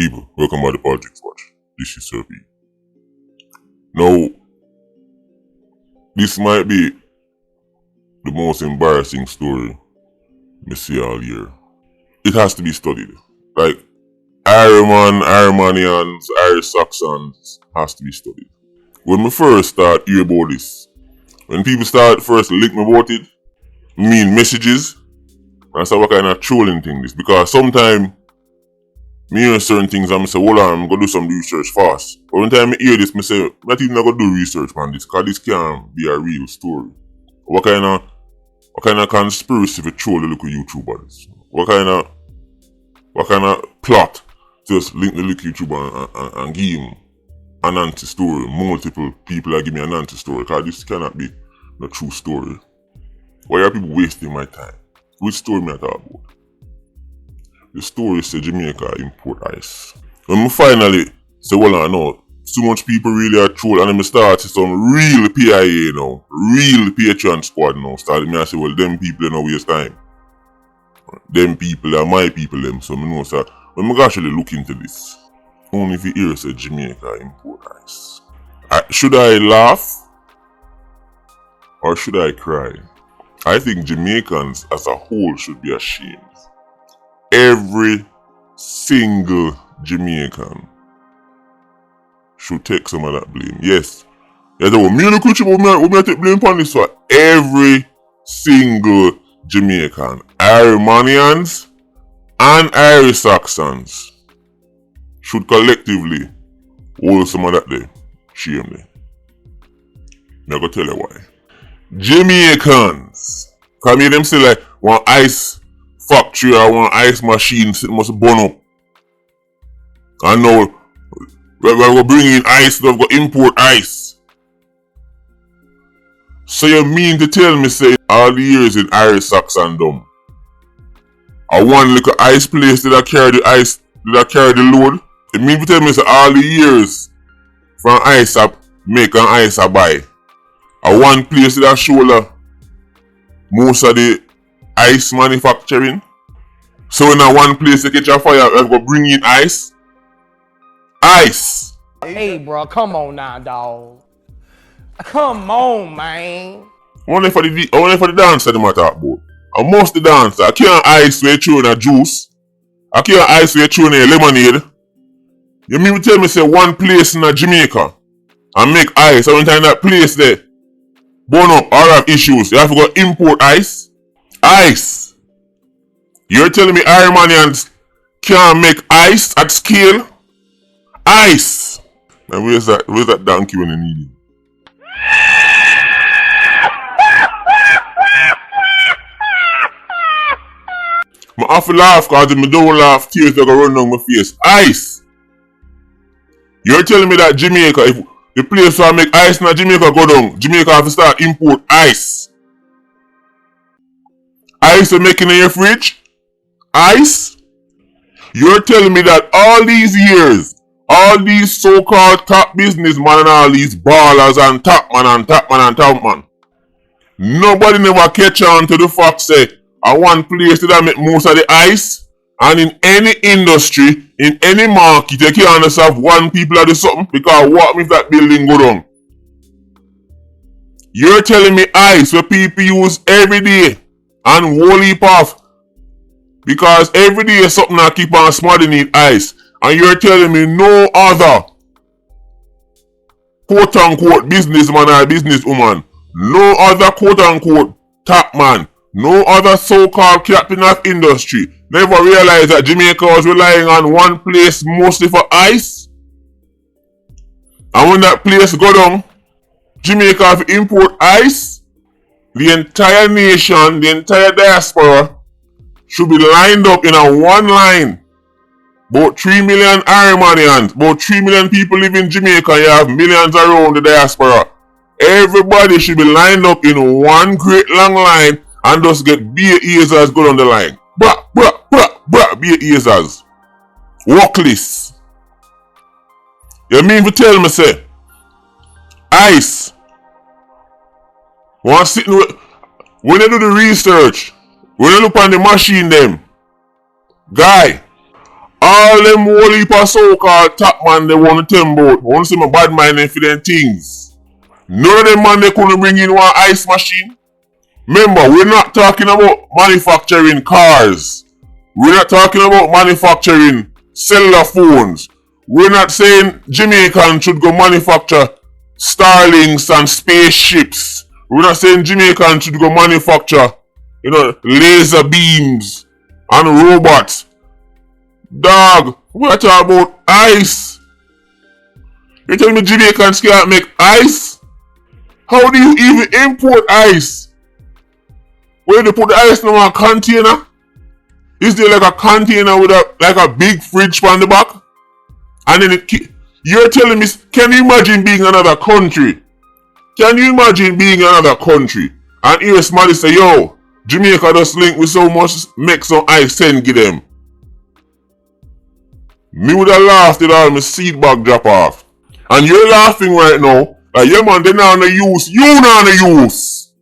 People, welcome to the Politricks Watch. This is Sir P. Now, this might be the most embarrassing story I see all year. It has to be studied. Like, Iremanians, Irish Saxons has to be studied. When we first start hear about this, when people start first link me about it, mean messages, and say what kind of trolling thing this, because sometimes me hear certain things and I say, hold on, I'm going to do some research fast. But when time I hear this, I say, I'm not even going to do research on this, because this can't be a real story. What kind of conspiracy for troll the little YouTubers? What kind of plot just link the little YouTuber and give him an anti-story? Multiple people are giving me an anti-story, because this cannot be the true story. Why are people wasting my time? Which story me I talk about? The story says Jamaica import ice. When we finally say, well, I know, so much people really are troll, and then I start to some real PIA now, real Patreon squad now. Started me, I say, well, them people don't waste time. Them people are my people, them. So I know, sir, when I actually look into this, only if you hear say Jamaica import ice. Should I laugh? Or should I cry? I think Jamaicans as a whole should be ashamed. Every single Jamaican should take some of that blame. Yes. Yeah, though, me and the country, we take blame upon this one. Every single Jamaican, Iremanians and Irish Saxons, should collectively hold some of that there. Shame them. I'm going to tell you why. Jamaicans, come here them say like one ice factory or one ice machine must burn up. And now we're bringing ice, we've got import ice. So you mean to tell me say all the years in Irish Saxondom, a one little ice place did I carry the ice, did I carry the load? You mean to tell me say all the years from ice up make an ice a buy? A one place did I shoulder most of the ice manufacturing? So in a one place they catch a fire, we've got bring in ice? Ice! Hey bro, come on now, dog. Come on, man. Only for the dancer them I talk about. And most the dancer, I can't ice where you throw in a juice. I can't ice where you throw in a lemonade. You mean to tell me say one place in a Jamaica and make ice, and time that place there burn up or have issues, you have to go import ice? Ice! You're telling me Iremanians can't make ice at scale? Ice! Now where's that donkey when you need him? I have to laugh because if I don't laugh, tears are going to run down my face. Ice! You're telling me that Jamaica, if the place where I make ice in Jamaica go down, Jamaica have to start import ice? Ice are making in your fridge? Ice? You're telling me that all these years, all these so-called top businessmen and all these ballers and top man, nobody never catch on to the fact say, I one place that make most of the ice, and in any industry, in any market, you can't just have one people that do something, because what if that building go down? You're telling me ice where people use every day and whole heap off, because every day something that keep on smarting need ice, and you're telling me no other quote unquote businessman or businesswoman, no other quote unquote top man, no other so-called captain of industry never realized that Jamaica was relying on one place mostly for ice? And when that place go down, Jamaica have to import ice? The entire nation, the entire diaspora should be lined up in a one line. About 3 million Iremanians, about 3 million people live in Jamaica, you have millions around the diaspora. Everybody should be lined up in one great long line and just get beer easers go down the line. Beer easers. Walkless. You mean to tell me say, ice, when you do the research, when you look on the machine them, guy, All them whole heap of so-called top man they want to tell me about. Want to see my bad minding for them things. None of them man they couldn't bring in one ice machine. Remember, we're not talking about manufacturing cars. We're not talking about manufacturing cellular phones. We're not saying Jamaican should go manufacture Starlinks and spaceships. We're not saying Jamaican should go manufacture, laser beams and robots. Dog, we're talking about ice. You telling me Jamaicans can't make ice? How do you even import ice? Where do you put the ice in a container? Is there like a container with a big fridge on the back? And then you're telling me, can you imagine being another country? Can you imagine being another country? And here somebody say, yo, Jamaica just link with so much, make some ice, send give them. Me would have laughed at all my seat bag drop off. And you're laughing right now. Like, yeah man, they not on the use. You not on the use.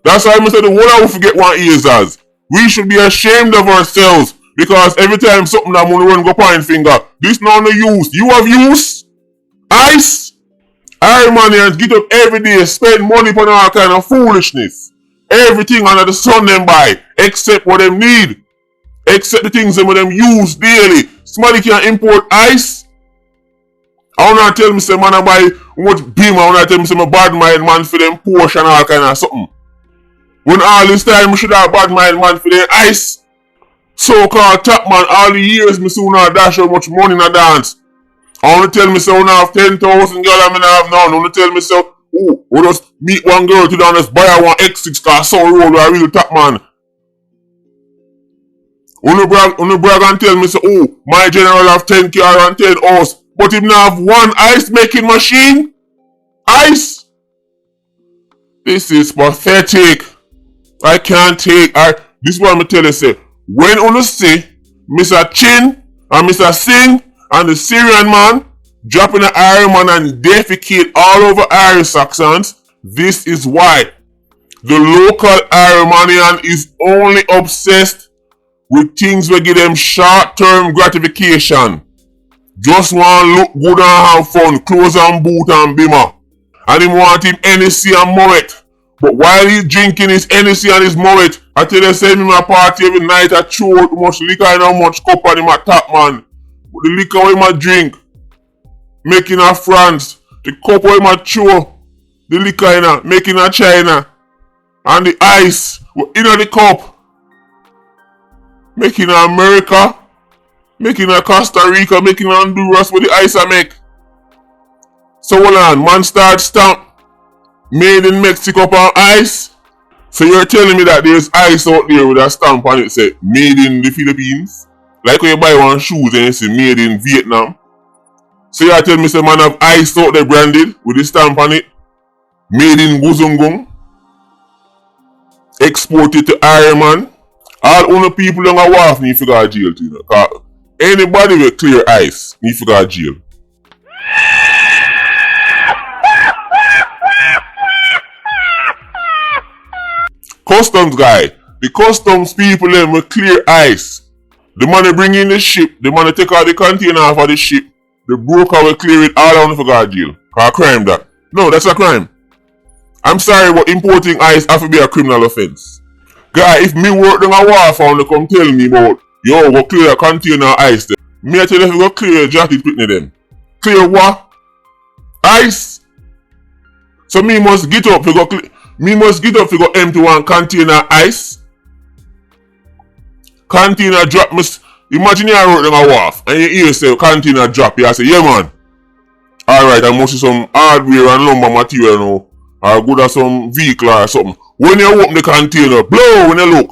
That's why I said the whole I will forget one is as. We should be ashamed of ourselves. Because every time something that money run go point finger. This not on the use. You have use? Ice? Ironmanians get up every day, spend money on all kind of foolishness. Everything under the sun them buy. Except what them need. Except the things them use daily. Somebody can import ice. I wanna tell me say man I buy much beam. I wanna tell me say my bad mind man for them Porsche and all kind of something. When all this time we should have bad mind man for them ice. So-called top man all the years me soon I dash how much money in a dance. I wanna tell me say I have 10,000 girls I mean I have none. I wanna tell me say oh we just meet one girl today and just buy her one X6 car so roll with a real top man. Unu brag and tell me say, oh, my general have 10 car and 10 house, but him now have one ice making machine? Ice? This is pathetic. I can't take. This is what I'm tell you say. When unu see Mr. Chin and Mr. Singh and the Syrian man dropping the Iron Man and defecate all over Irish Saxons, this is why the local Iranian is only obsessed with things that give them short-term gratification. Just want to look good and have fun, clothes and boot and bimmer. And him want him Hennessy and Moet. But while he's drinking his Hennessy and his Moet, I tell you, send him a party every night, I throw out much liquor and how much cup on him a tap man. But the liquor with my drink, making a France. The cup with my throw, the liquor in a, making a China. And the ice, in the cup. Making a America, making a Costa Rica, making a Honduras with the ice I make. So hold on, man start stamp made in Mexico on ice. So you're telling me that there's ice out there with a stamp on it say made in the Philippines? Like when you buy one shoes and you say made in Vietnam. So you're telling me say man have ice out there branded with the stamp on it? Made in Guzungung. Exported to Ironman. All only people on a wharf need to go to jail too. Cause anybody with clear ice need to go to jail. Customs guy. The customs people them with clear ice. The money bring in the ship. The money take out the container off of the ship. The broker will clear it all on to go to jail. Cause crime that. No, that's a crime. I'm sorry, but importing ice have to be a criminal offense. Guy, if me work down a wharf and they come tell me about, yo, go clear a container ice there. Me I tell you if you go clear a jacket with them. Clear what? Ice? So me must get up to go go empty one container ice. Container drop, imagine you work down a wharf and you hear say container drop, you say, yeah man. Alright, I must see some hardware and lumber material now. Or good at some vehicle or something. When you open the container, blow when you look.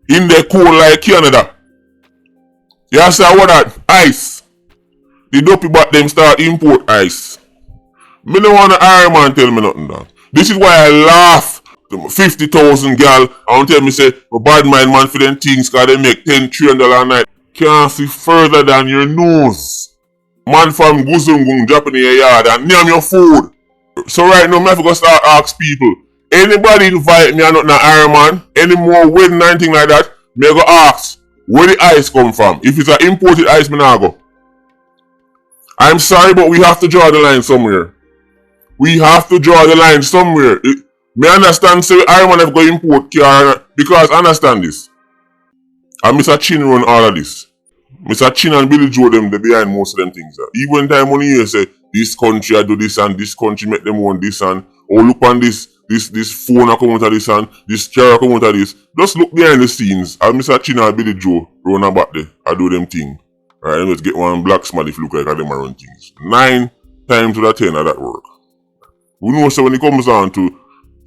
In the cold like Canada. You say what that? Ice. The dopey bat them start import ice. Me don't want an Iron Man tell me nothing now. This is why I laugh. 50,000 gal and tell me say my bad mind man for them things cause they make $10 trillion a night. Can't see further than your nose. Man from Guzungung dropping in your yard and name your food. So right now, I have to go start ask people. Anybody invite me or not an Iron Man, any more wedding or anything like that, me go ask. where the ice come from. If it's an imported ice, me nah go. I'm sorry, but we have to draw the line somewhere. We have to draw the line somewhere. Me understand, say, Iron have got import car, because understand this. And Mr. Chin run all of this. Mr. Chin and Billy Joe them, they behind most of them things. Even time when you say, this country I do this and this country make them want this and, oh look on this phone I come out of this and this car I come out of this. Just look behind the scenes. And Mr. Chin and Billy Joe run about there. I do them thing. Right, let's get one black smile if you look like them run things. 9 times out of 10 of that work. We know so when it comes down to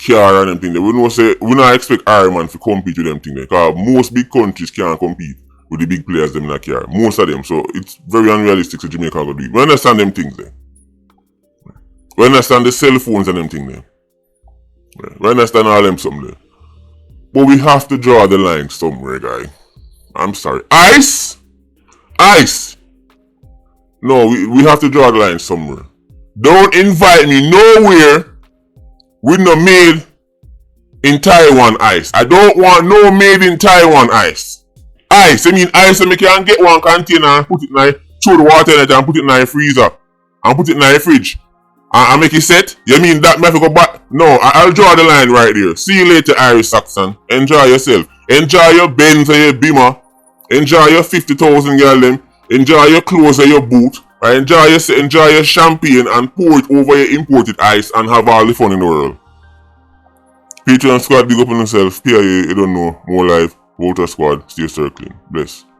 car and them thing there, we know say we not expect Iron Man to compete with them thing there. Because most big countries can't compete with the big players them in that car. Most of them. So it's very unrealistic to Jamaica go do it. We understand them things there. We understand the cell phones and them thing there. We understand all them something there. But we have to draw the line somewhere, guy. I'm sorry. Ice? Ice! No, we have to draw the line somewhere. Don't invite me nowhere with no made in Taiwan ice. I don't want no made in Taiwan ice. Ice, I mean ice, so I can get one container and put it in my, throw the water in it and put it in my freezer. And put it in my fridge. And make it set? You mean that me have to go back? No, I'll draw the line right there. See you later, Irish Saxon. Enjoy yourself. Enjoy your Benz and your Beamer. Enjoy your 50,000 girl them. Enjoy your clothes and your boot. Enjoy your champagne and pour it over your imported ice and have all the fun in the world. Patreon squad, big up on yourself. PIA, you don't know. More live. Voter squad, stay circling. Bless.